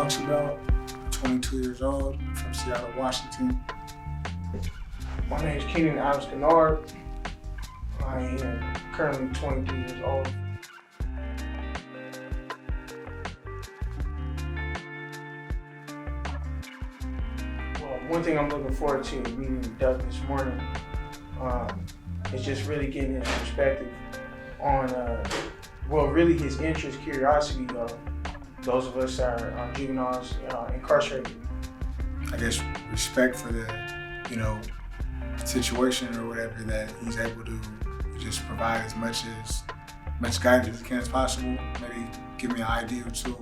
talks about. 22 years old, from Seattle, Washington. My name is Keenan Adams Kennard. I am currently 23 years old. Well, one thing I'm looking forward to meeting Doug this morning is just really getting his perspective on, really his interest, curiosity of those of us that are juveniles incarcerated. I guess respect for the, situation or whatever, that he's able to just provide as much guidance as he can as possible. Maybe give me an idea or two.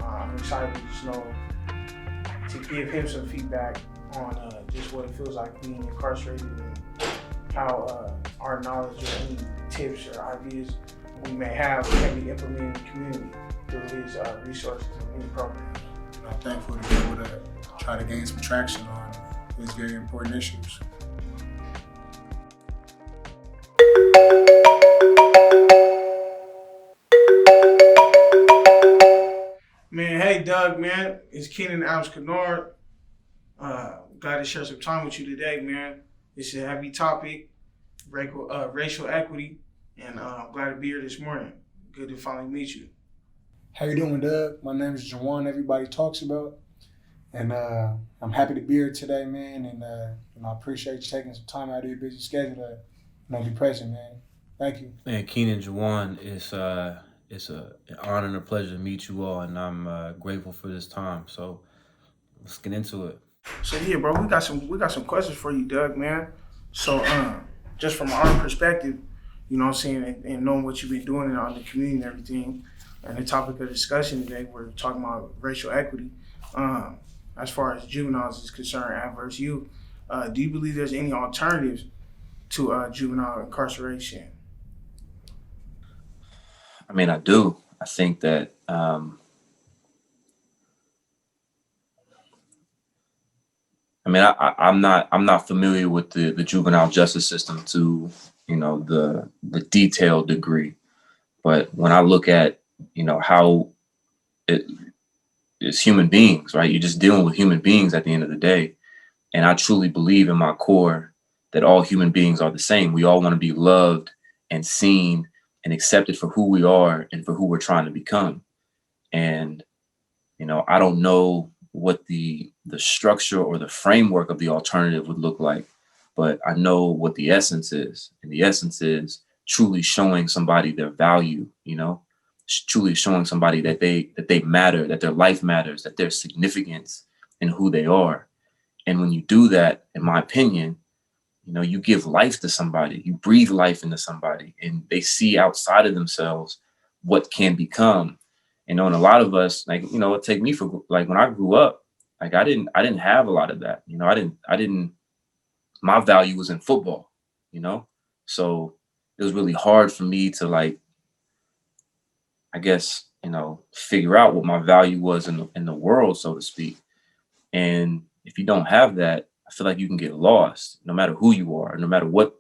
I'm excited to give him some feedback on just what it feels like being incarcerated and how our knowledge or any tips or ideas we may have can be implemented in the community through his resources and any programs. I'm thankful to be able to try to gain some traction on these very important issues. Man, hey Doug, man, it's Keenan Adams Kennard. Glad to share some time with you today, man. It's a heavy topic, racial equity, and I'm glad to be here this morning. Good to finally meet you. How you doing, Doug? My name is Juvenile, everybody talks about. And I'm happy to be here today, man. And I appreciate you taking some time out of your busy schedule to be present, man. Thank you. Man, Keenan Juwan, it's an honor and a pleasure to meet you all, and I'm grateful for this time. So let's get into it. So yeah, bro, we got some questions for you, Doug, man. So just from our perspective, you know what I'm saying, and knowing what you've been doing in the community and everything, and the topic of discussion today, we're talking about racial equity. As far as juveniles is concerned, adverse youth, do you believe there's any alternatives to juvenile incarceration? I mean, I do. I think that I'm not familiar with the juvenile justice system to the detailed degree, but when I look at how it's human beings, right? You're just dealing with human beings at the end of the day, and I truly believe in my core that all human beings are the same. We all want to be loved and seen and accepted for who we are and for who we're trying to become. And I don't know what the structure or the framework of the alternative would look like, but I know what the essence is. And the essence is truly showing somebody their value, truly showing somebody that they matter, that their life matters, that there's significance in who they are. And when you do that, in my opinion, you give life to somebody, you breathe life into somebody, and they see outside of themselves what can become. And a lot of us, it take me for, when I grew up, I didn't have a lot of that. My value was in football, so it was really hard for me to figure out what my value was in the world, so to speak. And if you don't have that, I feel like you can get lost no matter who you are, no matter what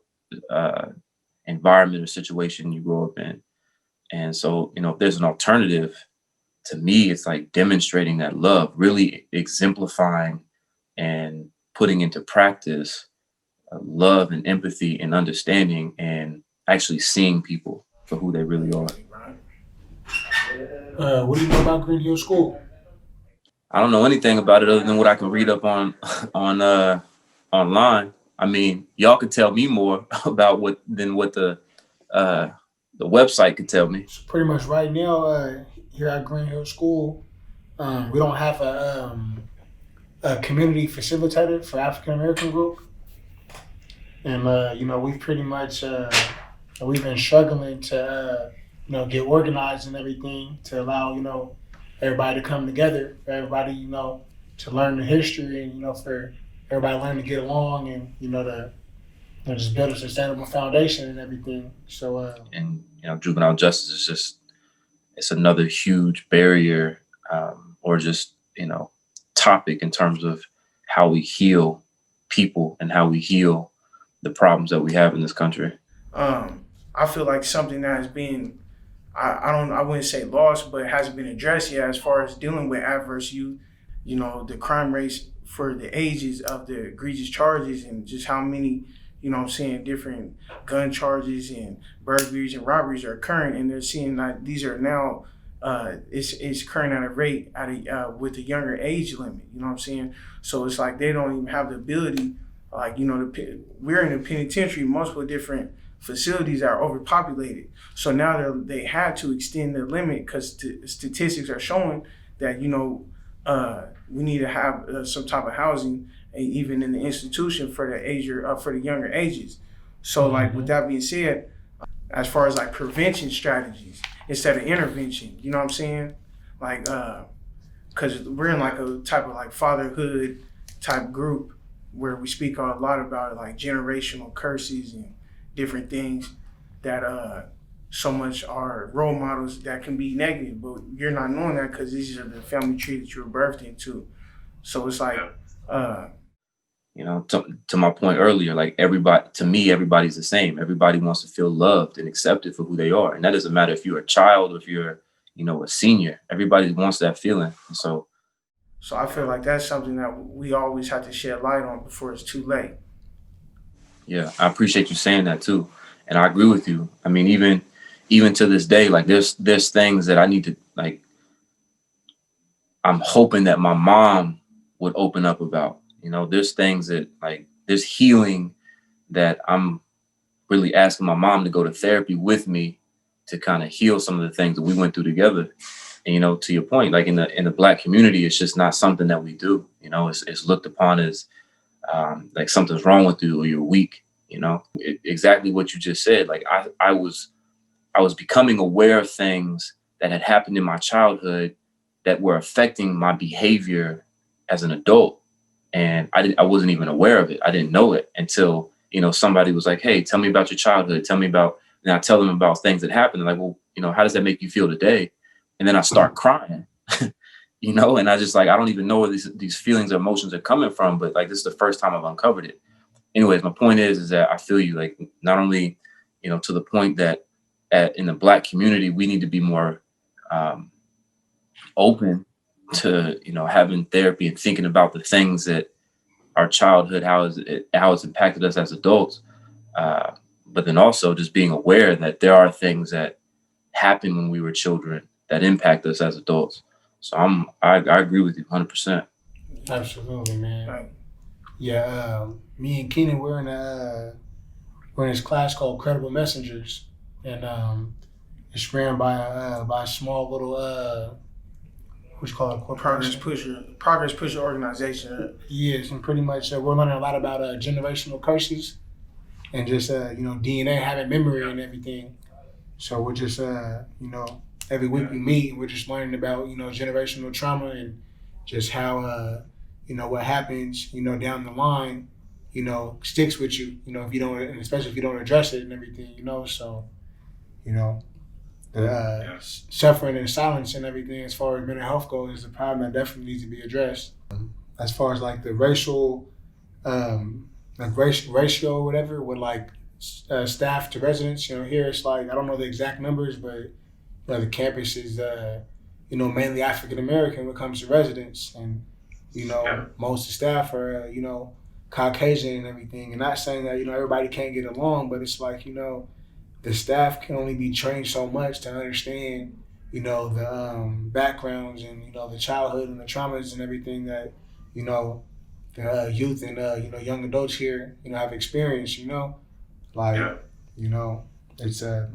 environment or situation you grow up in. And so, if there's an alternative, to me, it's like demonstrating that love, really exemplifying and putting into practice love and empathy and understanding, and actually seeing people for who they really are. What do you know about Green Hill School? I don't know anything about it other than what I can read up on online. I mean, y'all could tell me more about what the website could tell me. So pretty much right now, here at Green Hill School, we don't have a community facilitator for African American group, and we've pretty much we've been struggling to get organized and everything to allow everybody to come together, for everybody to learn the history, and for everybody to learn to get along, and to just build a sustainable foundation and everything. So juvenile justice is it's another huge barrier, or just topic in terms of how we heal people and how we heal the problems that we have in this country. I feel like something that has been I wouldn't say lost, but hasn't been addressed yet as far as dealing with adverse youth. You know, the crime rates for the ages of the egregious charges and just how many, you know what I'm saying, different gun charges and burglaries and robberies are occurring, and they're seeing that these are now it's occurring at a rate with a younger age limit. You know what I'm saying? So it's like they don't even have the ability. Like, you know, we're in a penitentiary, multiple different facilities are overpopulated. So now they had to extend the limit because statistics are showing that, you know, we need to have some type of housing, even in the institution for the younger ages. So, like, with that being said, as far as like prevention strategies instead of intervention, you know what I'm saying? Like, because we're in like a type of like fatherhood type group where we speak a lot about like generational curses and different things that so much are role models that can be negative, but you're not knowing that because these are the family tree that you were birthed into. So it's like, You know, to my point earlier, like everybody, to me, everybody's the same. Everybody wants to feel loved and accepted for who they are. And that doesn't matter if you're a child or if you're, you know, a senior. Everybody wants that feeling. And so, so I feel like that's something that we always have to shed light on before it's too late. yeah, I appreciate you saying that too. And I agree with you. I mean, even to this day, like there's things that I need to, like, I'm hoping that my mom would open up about. You know, there's things that, like, there's healing that I'm really asking my mom to go to therapy with me to kind of heal some of the things that we went through together. And, you know, to your point, like in the Black community, it's just not something that we do. You know, it's looked upon as like something's wrong with you or you're weak. You know, exactly what you just said. Like I was becoming aware of things that had happened in my childhood that were affecting my behavior as an adult. And I wasn't even aware of it. I didn't know it until, you know, somebody was like, hey, tell me about your childhood. Tell me about, and I tell them about things that happened. They're like, well, you know, how does that make you feel today? And then I start crying, you know, and I just like, I don't even know where these feelings or emotions are coming from, but like, this is the first time I've uncovered it. Anyways, my point is that I feel you, like, not only, you know, to the point that in the Black community, we need to be more open to, you know, having therapy and thinking about the things that our childhood, how it's impacted us as adults. But then also just being aware that there are things that happened when we were children that impact us as adults. So I agree with you 100%. Absolutely, man. Right. Yeah, me and Keenan, we're in this class called Credible Messengers, and it's ran by a small little what you call it, corporation. Progress pusher organization. Yes, and pretty much we're learning a lot about generational curses and just you know, DNA having memory and everything. So we're just you know, every week we meet and we're just learning about, you know, generational trauma and just how you know, what happens, you know, down the line, you know, sticks with you, you know, if you don't, and especially if you don't address it and everything, you know. So, you know, the suffering and silence and everything as far as mental health goes is a problem that definitely needs to be addressed. As far as like the racial, ratio or whatever with like staff to residents, you know, here it's like, I don't know the exact numbers, but you know, the campus is you know, mainly African American when it comes to residents, and you know, most of the staff are you know, Caucasian and everything. And not saying that, you know, everybody can't get along, but it's like, you know, the staff can only be trained so much to understand, you know, the backgrounds and, you know, the childhood and the traumas and everything that, you know, the youth and you know, young adults here, you know, have experienced. You know, like you know, it's the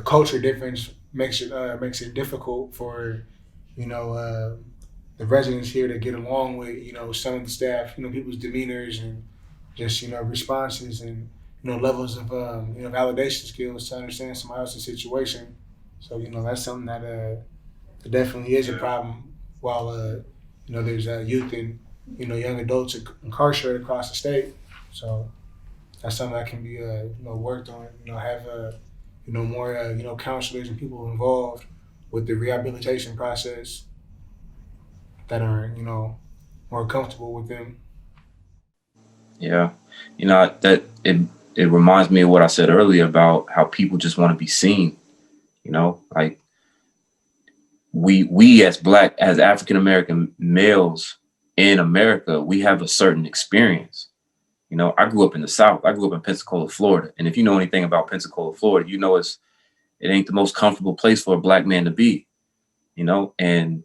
culture difference makes it difficult for, you know, the residents here to get along with, you know, some of the staff, you know, people's demeanors and just, you know, responses and, you know, levels of you know, validation skills to understand somebody else's situation. So, you know, that's something that it definitely is a problem while you know, there's youth and, you know, young adults incarcerated across the state. So that's something that can be you know, worked on. You know, have you know, more you know, counselors and people involved with the rehabilitation process that are, you know, more comfortable with them. Yeah. You know, that it reminds me of what I said earlier about how people just want to be seen. Like we as African American males in America, we have a certain experience. I grew up in the South. I grew up in Pensacola, Florida. And if you know anything about Pensacola, Florida, it ain't the most comfortable place for a black man to be, and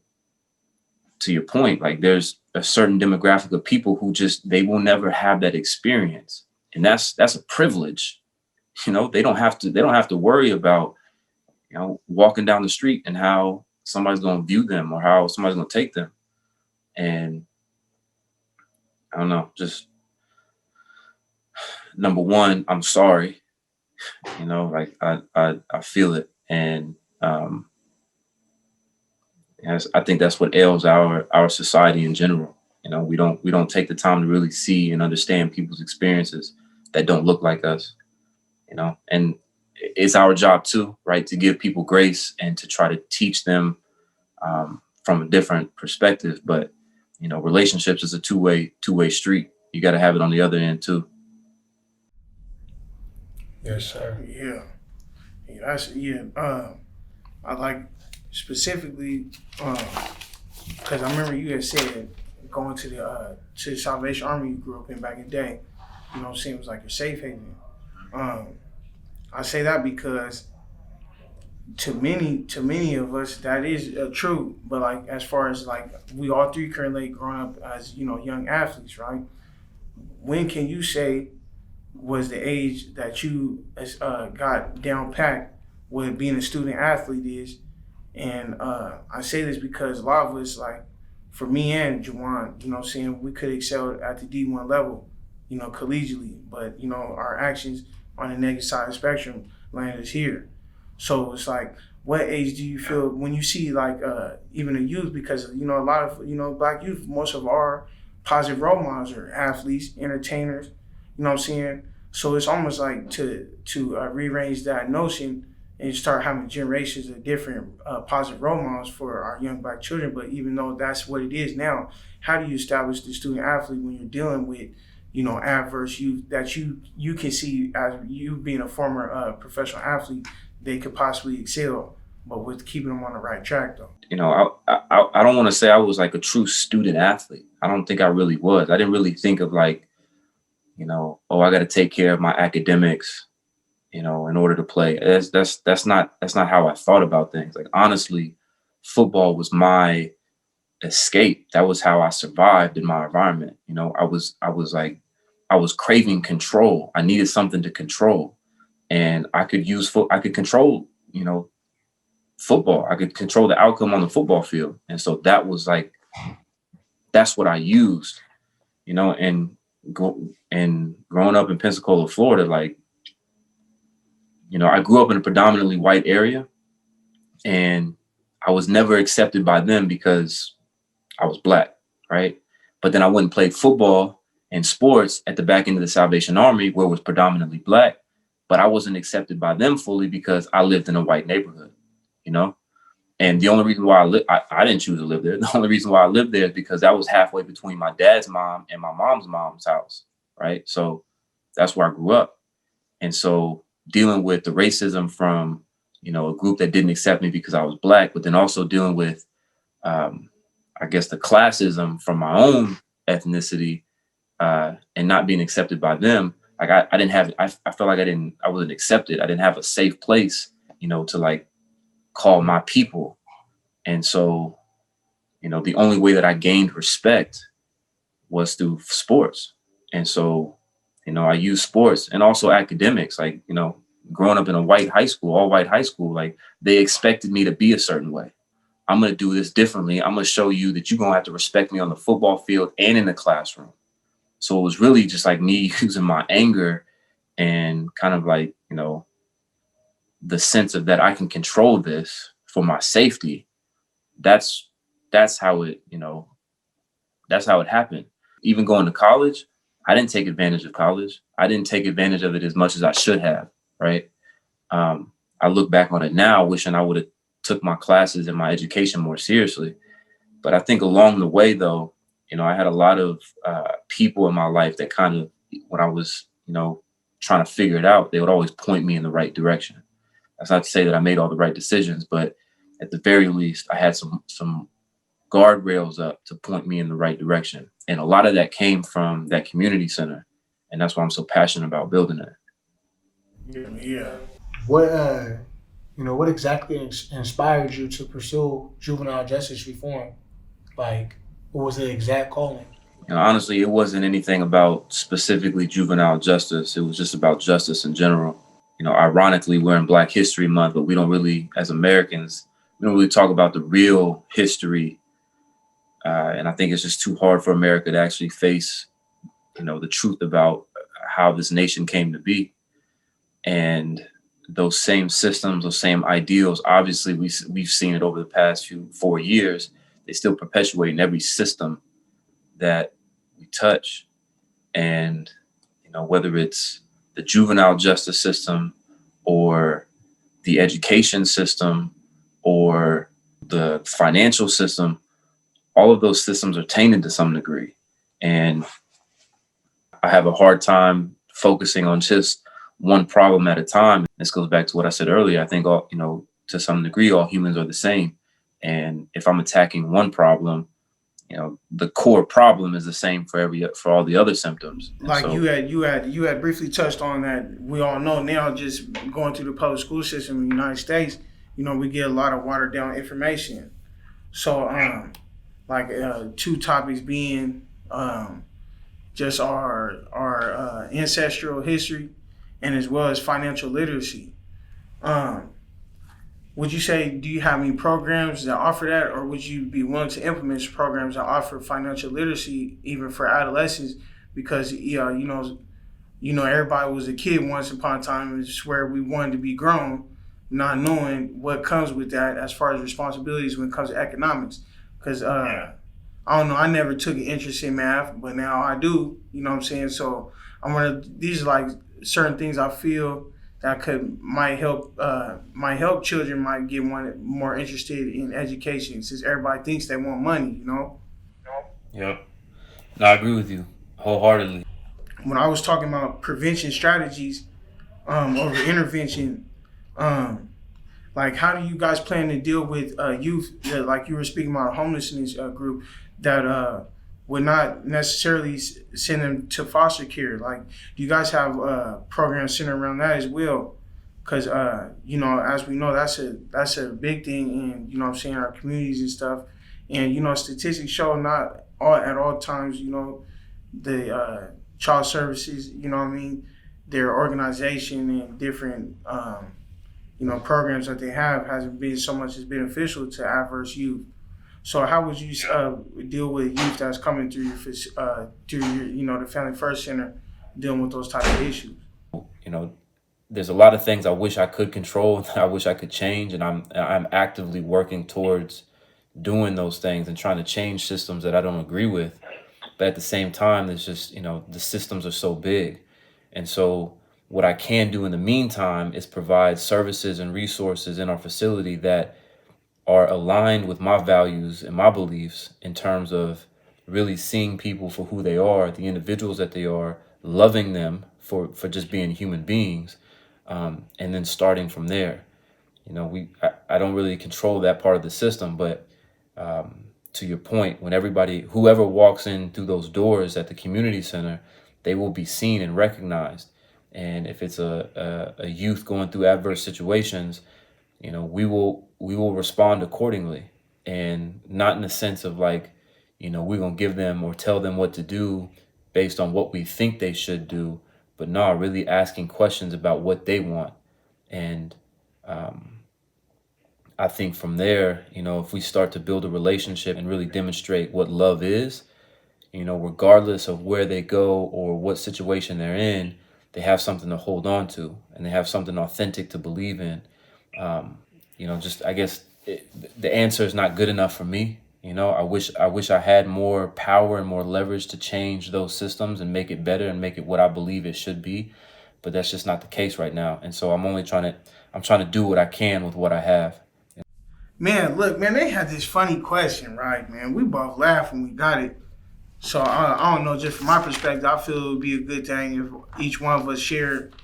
to your point, like there's a certain demographic of people who they will never have that experience. And that's a privilege. They don't have to worry about, walking down the street and how somebody's going to view them or how somebody's going to take them. And I don't know, just number one, I'm sorry, like I feel it. And, I think that's what ails our society in general. We don't take the time to really see and understand people's experiences that don't look like us. And it's our job too, right, to give people grace and to try to teach them from a different perspective. But relationships is a two-way street. You got to have it on the other end too. Yes, sir. Yeah, yeah, I like specifically because I remember you had said going to the Salvation Army you grew up in back in the day. It was like your safe haven. I say that because to many of us that is true. But like as far as like we all three currently growing up as young athletes, right? When can you say was the age that you got down packed what being a student athlete is? And I say this because a lot of us, like for me and Juwan, we could excel at the D1 level, collegially, but our actions on the negative side of the spectrum land us here. So it's like, what age do you feel when you see like even a youth? Because a lot of black youth, most of our positive role models are athletes, entertainers. So it's almost like to rearrange that notion and start having generations of different positive role models for our young black children. But even though that's what it is now, how do you establish the student athlete when you're dealing with adverse youth that you can see as you being a former professional athlete, they could possibly excel, but with keeping them on the right track though? I don't want to say I was like a true student athlete. I don't think I really was. I didn't really think of like, I got to take care of my academics, in order to play. That's not how I thought about things. Like honestly, football was my escape. That was how I survived in my environment. I was craving control. I needed something to control, and I could I could control, football. I could control the outcome on the football field, and so that's what I used, and growing up in Pensacola, Florida, like, I grew up in a predominantly white area, and I was never accepted by them because I was black, right? But then I went and played football and sports at the back end of the Salvation Army, where it was predominantly black, but I wasn't accepted by them fully because I lived in a white neighborhood, And the only reason why I didn't choose to live there. The only reason why I lived there is because that was halfway between my dad's mom and my mom's house, right? So that's where I grew up. And so dealing with the racism from, a group that didn't accept me because I was black, but then also dealing with, I guess, the classism from my own ethnicity and not being accepted by them. Like I didn't have, I felt like I wasn't accepted. I didn't have a safe place, to like call my people. And so, the only way that I gained respect was through sports. And so, I use sports and also academics, like, growing up in a all white high school, like they expected me to be a certain way. I'm going to do this differently. I'm going to show you that you're going to have to respect me on the football field and in the classroom. So it was really just like me using my anger and kind of like, the sense of that I can control this for my safety. That's how it, that's how it happened. Even going to college, I didn't take advantage of college. I didn't take advantage of it as much as I should have, right? I look back on it now, wishing I would have took my classes and my education more seriously. But I think along the way, though, I had a lot of people in my life that kind of, when I was, trying to figure it out, they would always point me in the right direction. That's not to say that I made all the right decisions, but at the very least, I had some guardrails up to point me in the right direction. And a lot of that came from that community center. And that's why I'm so passionate about building it. Yeah. What what exactly inspired you to pursue juvenile justice reform? Like, what was the exact calling? Honestly, it wasn't anything about specifically juvenile justice. It was just about justice in general. Ironically, we're in Black History Month, but we don't really, as Americans, we don't really talk about the real history. And I think it's just too hard for America to actually face, the truth about how this nation came to be. And those same systems, those same ideals, obviously we've seen it over the past 4 years. They still perpetuate in every system that we touch. And, whether it's the juvenile justice system or the education system or the financial system, all of those systems are tainted to some degree. And I have a hard time focusing on just one problem at a time. This goes back to what I said earlier. I think to some degree, all humans are the same. And if I'm attacking one problem, the core problem is the same for all the other symptoms. Like you had briefly touched on that. We all know now, just going through the public school system in the United States, we get a lot of watered down information. So, two topics being just our ancestral history, and as well as financial literacy. Would you say, do you have any programs that offer that, or would you be willing to implement programs that offer financial literacy even for adolescents? Because everybody was a kid once upon a time. It's where we wanted to be grown, not knowing what comes with that as far as responsibilities when it comes to economics. Because I don't know, I never took an interest in math, but now I do. You know what I'm saying? So these are like certain things I feel that might help children, might get more interested in education, since everybody thinks they want money, Yep. No, I agree with you wholeheartedly. When I was talking about prevention strategies over intervention, like, how do you guys plan to deal with youth, like you were speaking about a homelessness group that would not necessarily send them to foster care? Like, do you guys have programs centered around that as well? Because, as we know, that's a big thing in, our communities and stuff. And, statistics show not at all times, the child services, their organization and different, programs that they have hasn't been so much as beneficial to adverse youth. So how would you deal with youth that's coming through your the Family First Center, dealing with those type of issues? There's a lot of things I wish I could control, I wish I could change, and I'm actively working towards doing those things and trying to change systems that I don't agree with. But at the same time, there's just, the systems are so big. And so what I can do in the meantime is provide services and resources in our facility that are aligned with my values and my beliefs, in terms of really seeing people for who they are, the individuals that they are, loving them for just being human beings, and then starting from there. I don't really control that part of the system, but to your point, when whoever walks in through those doors at the community center, they will be seen and recognized. And if it's a youth going through adverse situations, we will respond accordingly, and not in the sense of like, we're going to give them or tell them what to do based on what we think they should do, but no, really asking questions about what they want. And I think from there, if we start to build a relationship and really demonstrate what love is, regardless of where they go or what situation they're in, they have something to hold on to, and they have something authentic to believe in. I guess the answer is not good enough for me. I wish I had more power and more leverage to change those systems and make it better and make it what I believe it should be, but that's just not the case right now. And so I'm trying to do what I can with what I have. Man, look, man, they had this funny question, right, man? We both laughed when we got it. So I don't know, just from my perspective, I feel it would be a good thing if each one of us shared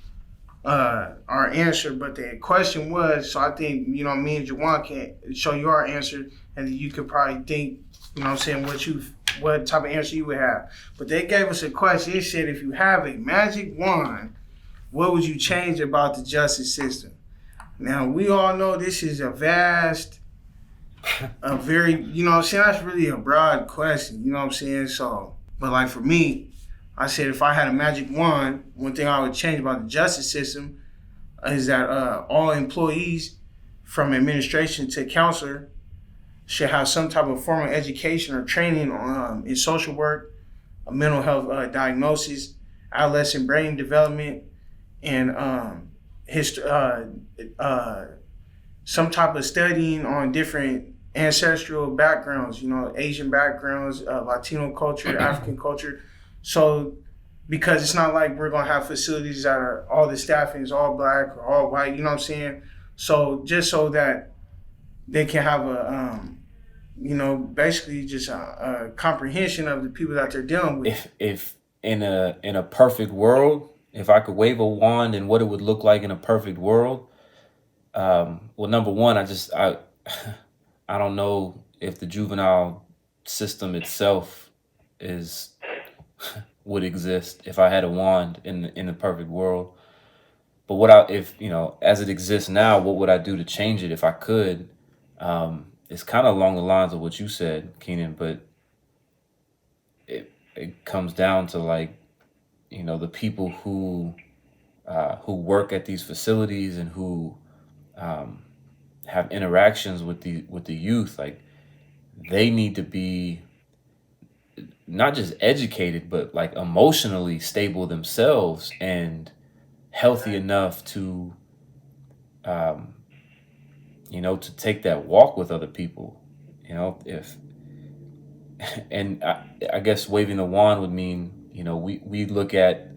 our answer, but the question was, so I think, you know, me and Jawan can show you our answer, and you could probably think, you know what I'm saying, what type of answer you would have. But they gave us a question. It said, if you have a magic wand, what would you change about the justice system? Now, we all know this is a very, you know what I'm saying, that's really a broad question, you know what I'm saying? So, but like for me, I said if I had a magic wand, one thing I would change about the justice system is that all employees from administration to counselor should have some type of formal education or training in social work, mental health diagnosis, adolescent brain development, and some type of studying on different ancestral backgrounds, you know, Asian backgrounds, Latino culture, African culture. So, because it's not like we're gonna have facilities that are all the staffing is all black or all white, you know what I'm saying? So just so that they can have a, you know, basically just a comprehension of the people that they're dealing with. If in a perfect world, if I could wave a wand and what it would look like in a perfect world, well, number one, I don't know if the juvenile system itself would exist if I had a wand in the perfect world. But if you know, as it exists now, what would I do to change it if I could? It's kind of along the lines of what you said, Keenan, but it comes down to, like, you know, the people who work at these facilities and who have interactions with the youth. Like, they need to be not just educated, but like emotionally stable themselves and healthy enough to, you know, to take that walk with other people. You know, and I guess waving the wand would mean, you know, we look at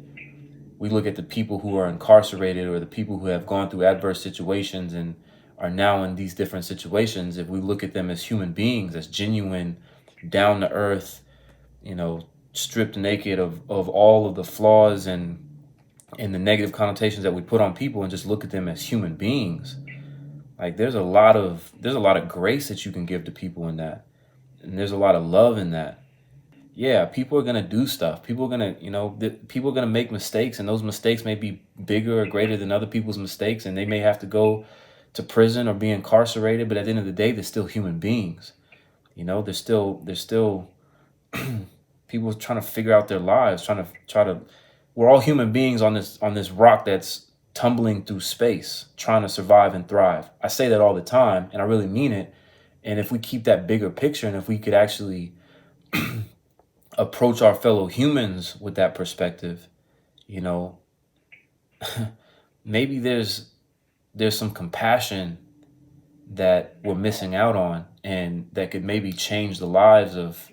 the people who are incarcerated or the people who have gone through adverse situations and are now in these different situations. If we look at them as human beings, as genuine, down to earth, you know, stripped naked of all of the flaws and the negative connotations that we put on people, and just look at them as human beings, like there's a lot of grace that you can give to people in that, and there's a lot of love in that. Yeah, people are gonna do stuff. People are gonna, you know, people are gonna make mistakes, and those mistakes may be bigger or greater than other people's mistakes, and they may have to go to prison or be incarcerated. But at the end of the day, they're still human beings. You know, they're still people trying to figure out their lives, trying to. We're all human beings on this rock that's tumbling through space, trying to survive and thrive. I say that all the time, and I really mean it. And if we keep that bigger picture, and if we could actually approach our fellow humans with that perspective, you know, maybe there's some compassion that we're missing out on, and that could maybe change the lives of,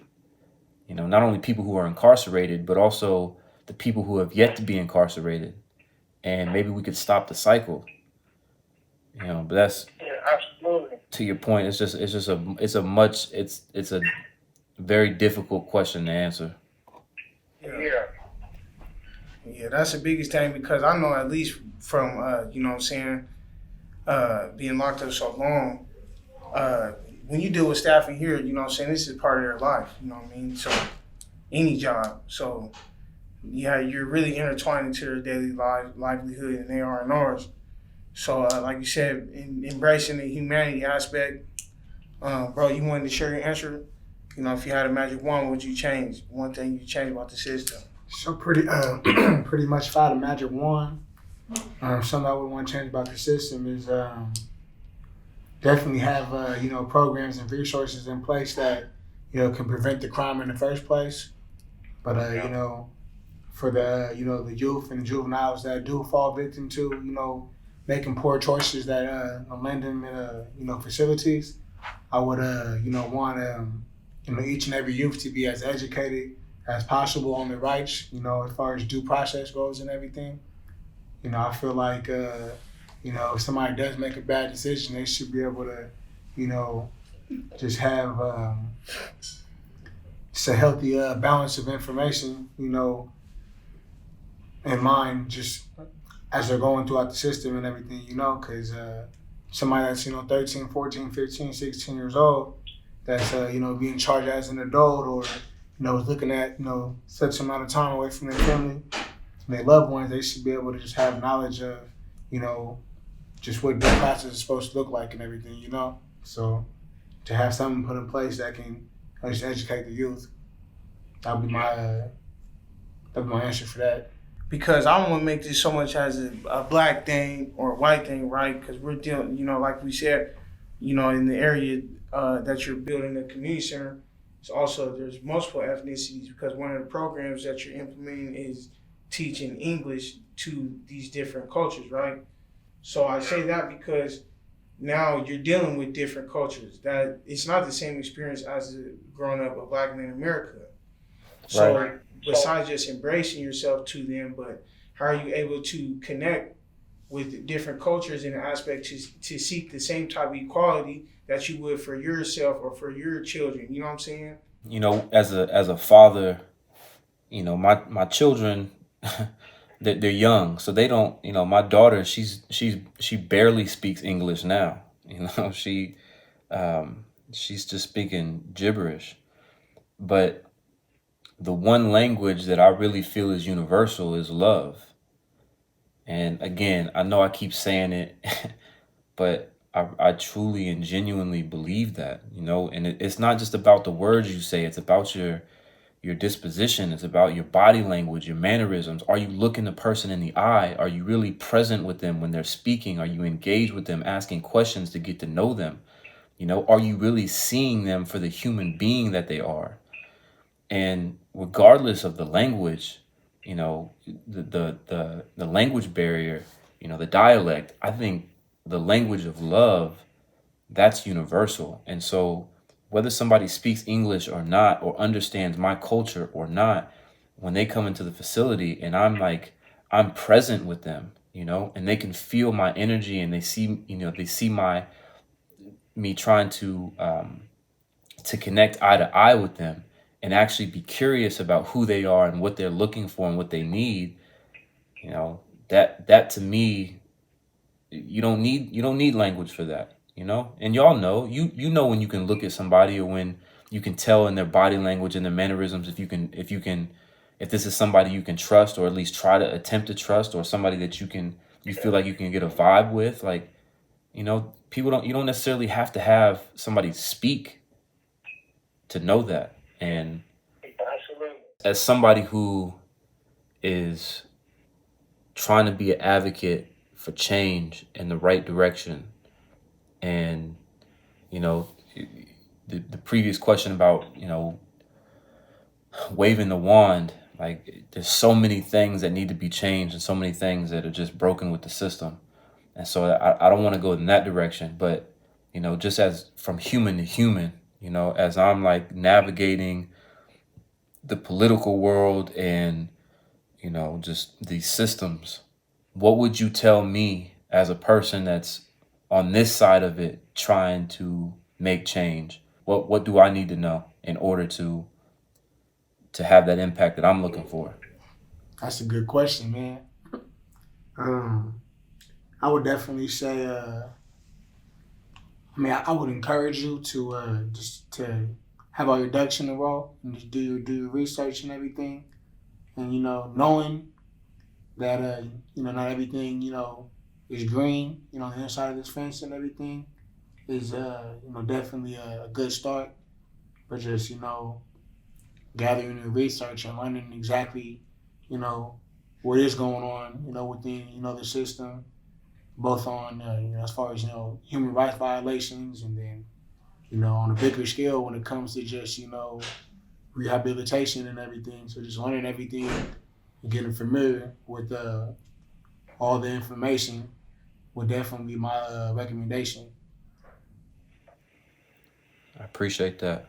you know, not only people who are incarcerated, but also the people who have yet to be incarcerated. And maybe we could stop the cycle, you know. But that's, Absolutely. to your point, it's a very difficult question to answer. Yeah, that's the biggest thing, because I know, at least from you know what I'm saying, being locked up so long, when you deal with staff in here, you know what I'm saying, this is part of their life, you know what I mean? So any job. So yeah, you're really intertwined into their daily livelihood, and they are in ours. So like you said, embracing the humanity aspect, bro, you wanted to share your answer? You know, if you had a magic wand, what would you change? One thing you change about the system? So pretty much, if I had a magic wand, something I would want to change about the system is definitely have you know, programs and resources in place that, you know, can prevent the crime in the first place. But you know, for the you know, the youth and juveniles that do fall victim to, you know, making poor choices that land them in you know, facilities, I would you know, want you know, each and every youth to be as educated as possible on their rights, you know, as far as due process goes and everything. You know, I feel like you know, if somebody does make a bad decision, they should be able to, you know, just have just a healthy balance of information, you know, in mind, just as they're going throughout the system and everything, because somebody that's, 13, 14, 15, 16 years old, that's, being charged as an adult or, is looking at, such amount of time away from their family and their loved ones, they should be able to just have knowledge of, just what their classes are supposed to look like and everything. So to have something put in place that can just educate the youth, that'll be my answer for that. Because I don't want to make this so much as a black thing or a white thing, right? Because we're dealing, like we said, in the area that you're building a community center, it's also there's multiple ethnicities because one of the programs that you're implementing is teaching English to these different cultures, right? So I say that because now you're dealing with different cultures. That it's not the same experience as growing up a black man in America. So right. Besides just embracing yourself to them, but how are you able to connect with different cultures in the aspect to seek the same type of equality that you would for yourself or for your children? You know what I'm saying? As a father, my children, they're young, so they don't. My daughter, she barely speaks English now. She's just speaking gibberish, but the one language that I really feel is universal is love. And again, I know I keep saying it, but I truly and genuinely believe that, and it's not just about the words you say, it's about your disposition. It's about your body language, your mannerisms. Are you looking the person in the eye? Are you really present with them when they're speaking? Are you engaged with them, asking questions to get to know them? Are you really seeing them for the human being that they are? And regardless of the language, the language barrier, the dialect, I think the language of love, that's universal. And so whether somebody speaks English or not, or understands my culture or not, when they come into the facility and I'm present with them, and they can feel my energy and they see me trying to connect eye to eye with them and actually be curious about who they are and what they're looking for and what they need, that to me, you don't need language for that, and y'all know, you know when you can look at somebody or when you can tell in their body language and their mannerisms if this is somebody you can trust or at least try to attempt to trust, or somebody that you feel like you can get a vibe with. Like, you don't necessarily have to have somebody speak to know that. And as somebody who is trying to be an advocate for change in the right direction, and the previous question about waving the wand, like there's so many things that need to be changed and so many things that are just broken with the system. And so I don't want to go in that direction, but just as from human to human, as I'm like navigating the political world and just these systems, what would you tell me as a person that's on this side of it trying to make change? What do I need to know in order to have that impact that I'm looking for? That's a good question, man. I would definitely say, I would encourage you to just to have all your ducks in a row and just do your research and everything, and knowing that not everything is green, on the inside of this fence and everything is definitely a good start, but just gathering your research and learning exactly what is going on within the system, both on as far as human rights violations, and then on a bigger scale when it comes to just rehabilitation and everything. So just learning everything and getting familiar with all the information would definitely be my recommendation. I appreciate that.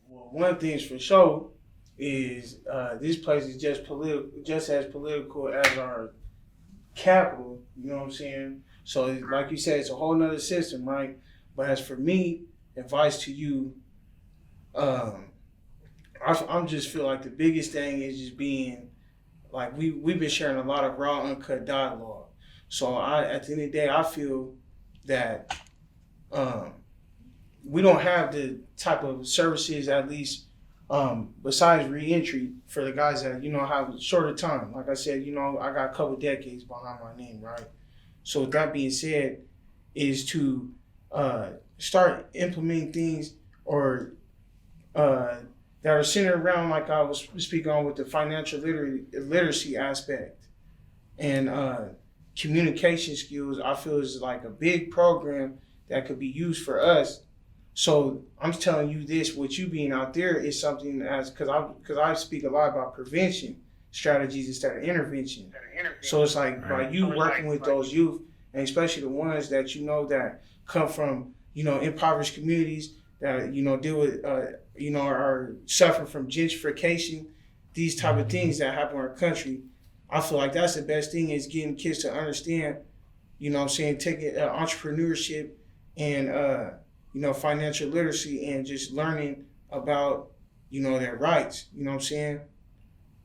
Well, one thing's for sure is this place is just as political as our capital. You know what I'm saying? So, like you said, it's a whole nother system, right? But as for me, advice to you, I'm just feel like the biggest thing is just being like we've been sharing a lot of raw, uncut dialogue. So at the end of the day, I feel that we don't have the type of services, at least besides reentry, for the guys that have shorter time. Like I said, I got a couple decades behind my name, right? So with that being said, is to start implementing things or that are centered around, like I was speaking on, with the financial literacy aspect and communication skills. I feel is like a big program that could be used for us. So I'm telling you this, with you being out there, is something as because I speak a lot about prevention strategies instead of intervention. So it's like by you working with those youth, and especially the ones that that come from impoverished communities that deal with are suffering from gentrification, these type of things that happen in our country. I feel like that's the best thing, is getting kids to understand, taking entrepreneurship and financial literacy, and just learning about their rights.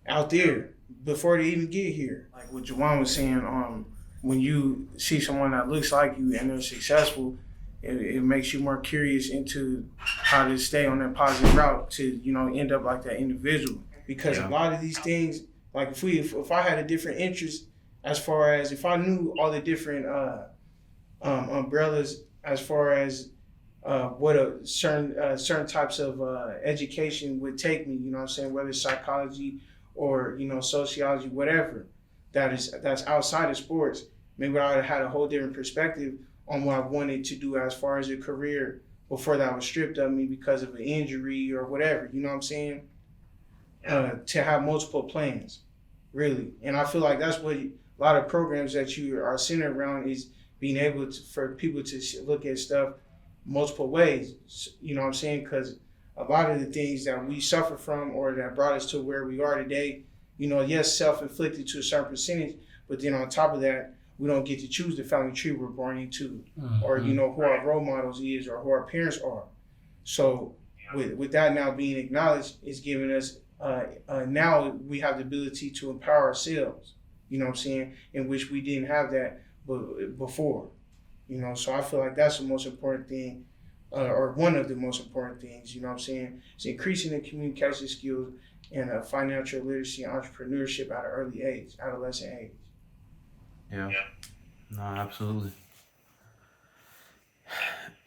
Out there before they even get here. Like what Juwan was saying, when you see someone that looks like you and they're successful, it makes you more curious into how to stay on that positive route to end up like that individual. Because a lot of these things, like if I had a different interest, as far as if I knew all the different umbrellas, as far as what a certain types of education would take me, whether it's psychology or sociology, whatever that's outside of sports, maybe I would have had a whole different perspective on what I wanted to do as far as a career before that was stripped of me because of an injury or whatever. To have multiple plans, really. And I feel like that's what a lot of programs that you are centered around, is being able for people to look at stuff multiple ways. Because a lot of the things that we suffer from or that brought us to where we are today, yes, self-inflicted to a certain percentage, but then on top of that, we don't get to choose the family tree we're born into, or who our role models is, or who our parents are. So with that now being acknowledged, it's giving us now we have the ability to empower ourselves, in which we didn't have that before. So I feel like that's the most important thing, or one of the most important things, it's increasing the communication skills and financial literacy and entrepreneurship at an early age, adolescent age. Yeah. No, absolutely.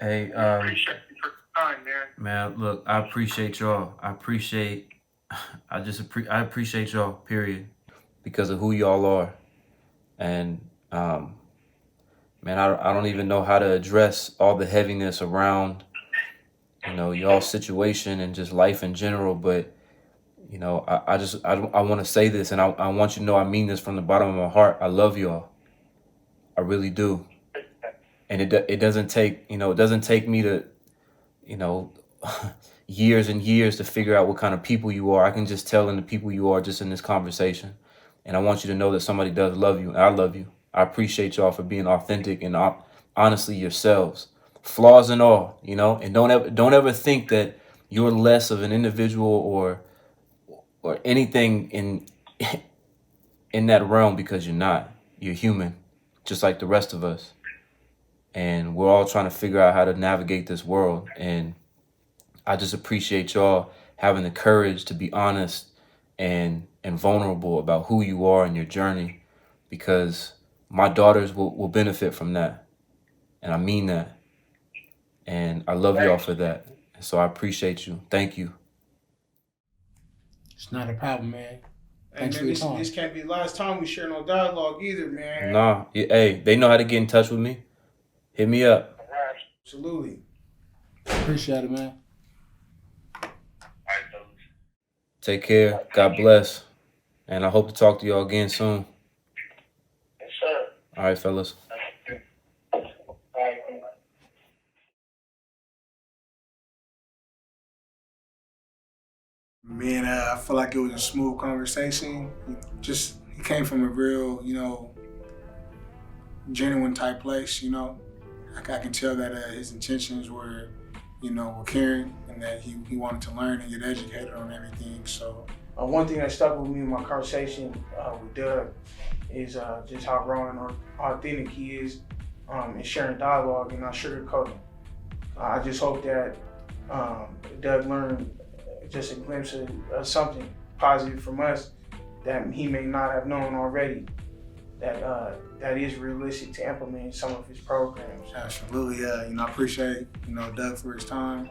Hey, Appreciate you for the time, man. man, look, I appreciate y'all. I appreciate y'all, period, because of who y'all are. And man, I don't even know how to address all the heaviness around, y'all's situation and just life in general. But, I want to say this, and I want you to know I mean this from the bottom of my heart. I love y'all. I really do. And it doesn't take, it doesn't take me to, years and years to figure out what kind of people you are. I can just tell in the people you are just in this conversation. And I want you to know that somebody does love you, and I love you. I appreciate y'all for being authentic and honestly yourselves, flaws and all, and don't ever think that you're less of an individual or anything in that realm, because you're not. You're human, just like the rest of us. And we're all trying to figure out how to navigate this world. And I just appreciate y'all having the courage to be honest and vulnerable about who you are and your journey, because my daughters will benefit from that. And I mean that. And I love y'all for that. So I appreciate you. Thank you. It's not a problem, man. And Thanks man, for your time. this can't be the last time we share no dialogue either, man. Nah, hey, they know how to get in touch with me. Hit me up. Absolutely. Appreciate it, man. All right, fellas. Take care. God bless. And I hope to talk to y'all again soon. Yes, sir. All right, fellas. All right. Man, I feel like it was a smooth conversation. He came from a real, genuine type place, I can tell that his intentions were, were caring, and that he wanted to learn and get educated on everything. So One thing that stuck with me in my conversation with Doug is just how raw and authentic he is in sharing dialogue and not sugarcoating. I just hope that Doug learned just a glimpse of something positive from us that he may not have known already, that is realistic to implement in some of his programs. Absolutely, I appreciate, Doug for his time,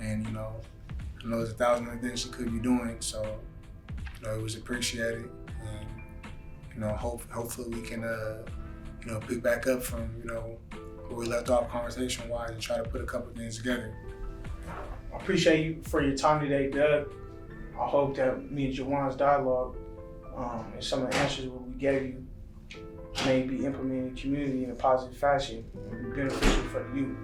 and, I know there's 1,000 other things he could be doing, so, it was appreciated, and, hopefully we can, pick back up from, where we left off conversation-wise and try to put a couple things together. I appreciate you for your time today, Doug. I hope that me and Jawan's dialogue and some of the answers that we gave you may be implemented in the community in a positive fashion and be beneficial for the youth.